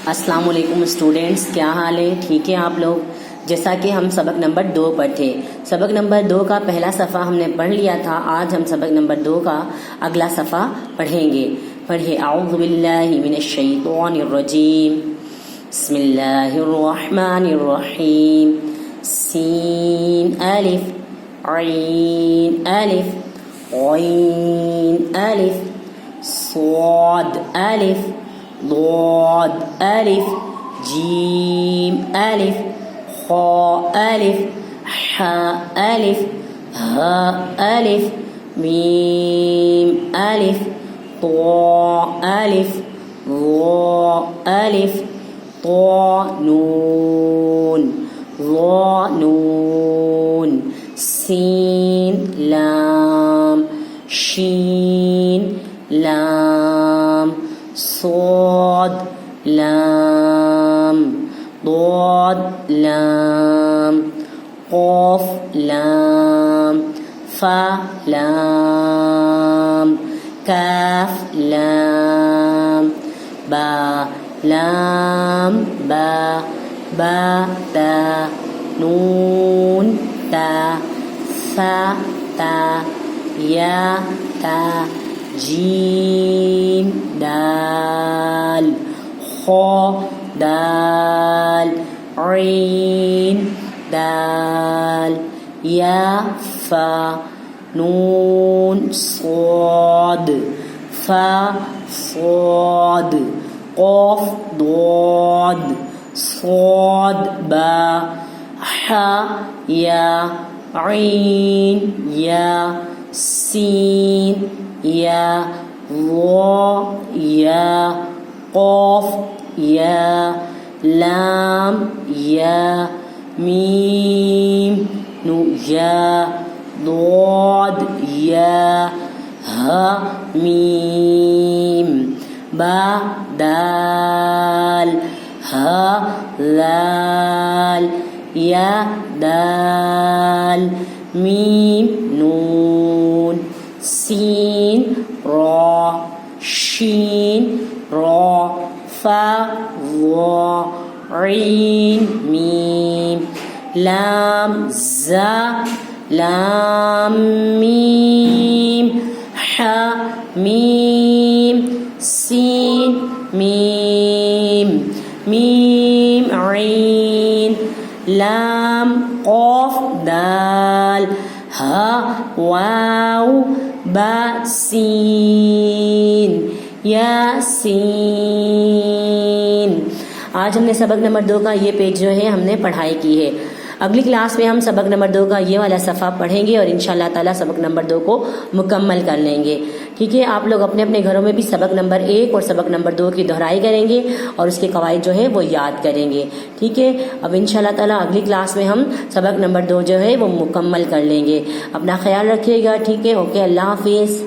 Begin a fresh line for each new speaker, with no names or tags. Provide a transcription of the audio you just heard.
अस्सलाम वालेकुम स्टूडेंट्स, क्या हाल है? ठीक है आप लोग? जैसा कि हम सबक नंबर 2 पर थे, सबक नंबर 2 का पहला सफ़ा हमने पढ़ लिया था। आज हम सबक नंबर 2 का अगला सफ़ा पढ़ेंगे। पढ़िए, औज़ु बिल्लाहि मिनश शैतानिर रजीम, बिस्मिल्लाहिर रहमानिर रहीम। सीन अलिफ ऐन अलिफ ग़ैन अलिफ स्वाद अलिफ ضاد ألف جيم ألف خاء ألف حاء ألف هاء ألف ميم ألف طاء ألف ظاء ألف طاء نون ظاء نون سين لام شين لام صاد لام ضاد لام قاف لام فا لام كاف لام با لام با با تا نون تا ثا تا يا تا جيم دال خا دال عين دال يا فا نون صاد فا صاد قاف ضاد صاد با حا يا عين يا سين يا ظا يا قاف يا لام يا ميم نو يا ضاد يا ها ميم با دال ها لال يا دال ميم نون سين را شين را فا ظا عين ميم لام زا لام ميم حا ميم سين ميم ميم عين لام قاف دال ها واو با सीन यासीन। आज हमने सबक नंबर 2 का ये पेज जो है हमने पढ़ाई की है। अगली क्लास में हम सबक नंबर 2 का ये वाला सफ़ा पढ़ेंगे और इंशाल्लाह ताला सबक नंबर 2 को मुकम्मल कर लेंगे। ठीक है, आप लोग अपने अपने घरों में भी सबक नंबर 1 और सबक नंबर 2 की दोहराई करेंगे और उसके कवायद जो है वो याद करेंगे। ठीक है, अब इंशाल्लाह ताला अगली क्लास में हम सबक नंबर 2 जो है वो मुकम्मल कर लेंगे। अपना ख्याल रखिएगा। ठीक है, ओके, अल्लाह हाफिज़।